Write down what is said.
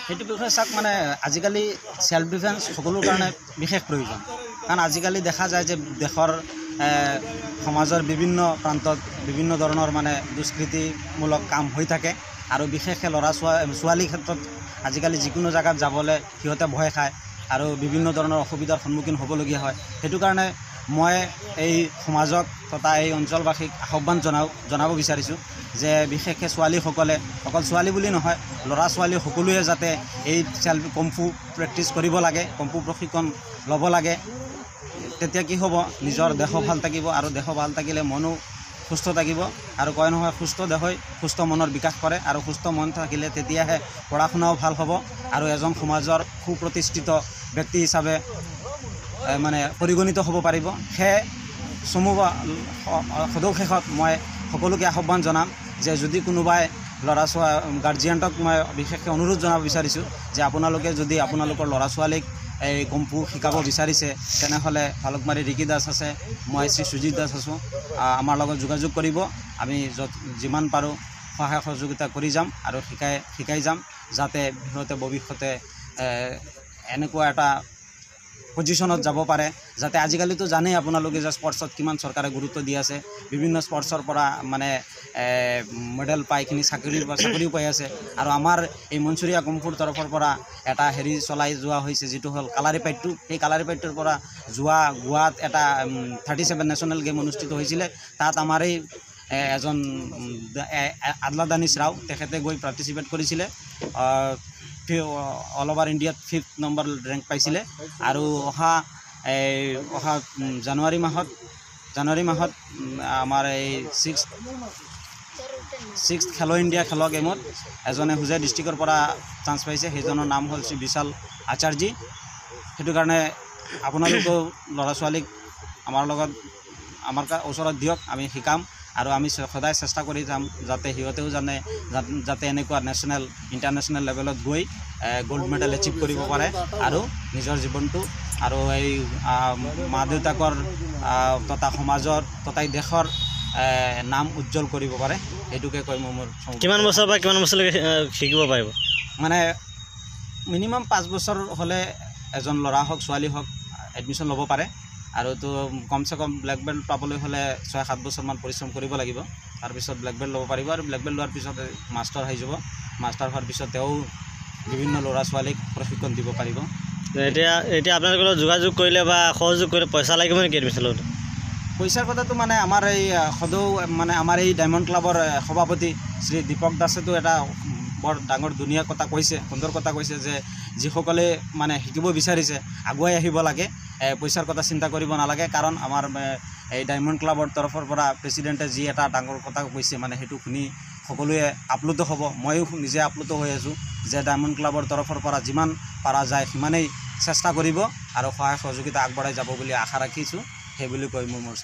সেইটো বিষয়ে চাওক মানে আজিকালি সেলফ ডিফেন্স সকলোৰ কাৰণে বিশেষ প্ৰয়োজন কাৰণ আজিকালি দেখা যায় যে দেশৰ সমাজৰ বিভিন্ন প্ৰান্তত বিভিন্ন ধৰণৰ মানে দুষ্কৃতিমূলক কাম হৈ থাকে আৰু বিশেষকৈ ল'ৰা ছোৱালীৰ ক্ষেত্ৰত আজিকালি যিকোনো জায়গাত যাবলৈ সিহঁতে ভয় খায় আৰু বিভিন্ন ধৰণৰ অসুবিধাৰ সন্মুখীন হ'বলগীয়া হয় সেইটো কাৰণে মই এই সমাজক তথা এই অঞ্চলবাসীক আহ্বান জনাব বিচাৰিছোঁ যে বিশেষকৈ ছোৱালীসকলে অকল ছোৱালী বুলি নহয় ল'ৰা ছোৱালী সকলোৱে যাতে এই কম্ফু প্ৰেক্টিছ কৰিব লাগে কম্ফু প্ৰশিক্ষণ ল'ব লাগে তেতিয়া কি হ'ব নিজৰ দেহ ভাল থাকিব আৰু দেহ ভাল থাকিলে মনো সুস্থ থাকিব আৰু কয় নহয় সুস্থ দেহই সুস্থ মনৰ বিকাশ কৰে আৰু সুস্থ মন থাকিলে তেতিয়াহে পঢ়া শুনাও ভাল হ'ব আৰু এজন সমাজৰ সুপ্ৰতিষ্ঠিত ব্যক্তি হিচাপে মানে পৰিগণিত হ'ব পাৰিব সেয়ে সদৌ মই সকলোকে আহ্বান জনাম যে যদি কোনোবাই ল'ৰা ছোৱালী গাৰ্জিয়ানক মই বিশেষকৈ অনুৰোধ জনাব বিচাৰিছোঁ যে আপোনালোকে যদি আপোনালোকৰ ল'ৰা ছোৱালীক এই কম্ফু শিকাব বিচাৰিছে তেনেহ'লে ভালুকমাৰী ৰিকি দাস আছে মই শ্ৰী সুজিত দাস আছোঁ আমাৰ লগত যোগাযোগ কৰিব আমি যিমান পাৰোঁ সহায় সহযোগিতা কৰি যাম আৰু শিকাই যাম যাতে সিহঁতে ভৱিষ্যতে এনেকুৱা এটা পজিশ্যনত যাব পাৰে যাতে আজিকালিতো জানেই আপোনালোকে যে স্পৰ্টছত কিমান চৰকাৰে গুৰুত্ব দি আছে বিভিন্ন স্পৰ্টছৰ পৰা মানে মেডেল পাইখিনি চাকৰিও পাই আছে আৰু আমাৰ এই মনচুৰীয়া কম্ফুৰ তৰফৰ পৰা এটা হেৰি চলাই যোৱা হৈছে যিটো হ'ল কালাৰীপাইটটো সেই কালাৰীপাইটটোৰ পৰা যোৱা গোৱাত এটা 37 নেশ্যনেল গেম অনুষ্ঠিত হৈছিলে তাত আমাৰ এই এজন আদলা দানিছ ৰাও তেখেতে গৈ পাৰ্টিচিপেট কৰিছিলে অল ওভাৰ ইণ্ডিয়াত 5th নম্বৰ ৰেংক পাইছিলে আৰু অহা জানুৱাৰী মাহত আমাৰ এই 6th খেলো ইণ্ডিয়া খেলো গেমত এজনে হুজাই ডিষ্ট্ৰিক্টৰ পৰা চান্স পাইছে সেইজনৰ নাম হ'ল শ্ৰী বিশাল আচাৰ্যী সেইটো কাৰণে আপোনালোকেও ল'ৰা ছোৱালীক আমাৰ লগত আমাৰ ওচৰত দিয়ক আমি শিকাম আৰু আমি সদায় চেষ্টা কৰি যাম যাতে সিহঁতেও যাতে এনেকুৱা নেশ্যনেল ইণ্টাৰনেশ্যনেল লেভেলত গৈ গোল্ড মেডেল এচিভ কৰিব পাৰে আৰু নিজৰ জীৱনটো আৰু এই মা দেউতাকৰ তথা সমাজৰ তথা দেশৰ নাম উজ্জ্বল কৰিব পাৰে এইটোকে কৈ মোৰ কিমান বছৰ বা কিমান বছৰলৈকে শিকিব পাৰিব মানে মিনিমাম 5 বছৰ হ'লে এজন ল'ৰা হওক ছোৱালী হওক এডমিশ্যন ল'ব পাৰে আৰু তো কমচে কম ব্লেক বেল্ট পাবলৈ হ'লে 6-7 বছৰমান পৰিশ্ৰম কৰিব লাগিব তাৰপিছত ব্লেক বেল্ট ল'ব পাৰিব আৰু ব্লেক বেল্ট লোৱাৰ পিছত মাষ্টাৰ হৈ যাব মাষ্টাৰ হোৱাৰ পিছত তেওঁ বিভিন্ন ল'ৰা ছোৱালীক প্ৰশিক্ষণ দিব পাৰিব এতিয়া আপোনালোকৰ লগত যোগাযোগ কৰিলে বা সহযোগ কৰিলে পইচা লাগিব নেকি এডমিশ্যন লওঁতে পইচাৰ কথাটো মানে আমাৰ এই সদৌ মানে আমাৰ এই ডায়মণ্ড ক্লাবৰ সভাপতি শ্ৰী দীপক দাসেতো এটা বৰ ডাঙৰ ধুনীয়া কথা কৈছে সুন্দৰ কথা কৈছে যে যিসকলে মানে শিকিব বিচাৰিছে আগুৱাই আহিব লাগে পইচাৰ কথা চিন্তা কৰিব নালাগে কাৰণ আমাৰ এই ডায়মণ্ড ক্লাবৰ তৰফৰ পৰা প্ৰেছিডেণ্টে যি এটা ডাঙৰ কথা কৈছে মানে সেইটো শুনি সকলোৱে আপ্লুত হ'ব ময়ো নিজে আপ্লুত হৈ আছোঁ যে ডায়মণ্ড ক্লাবৰ তৰফৰ পৰা যিমান পাৰা যায় সিমানেই চেষ্টা কৰিব আৰু সহায় সহযোগিতা আগবঢ়াই যাব বুলি আশা ৰাখিছোঁ সেই বুলি কৈ মোৰ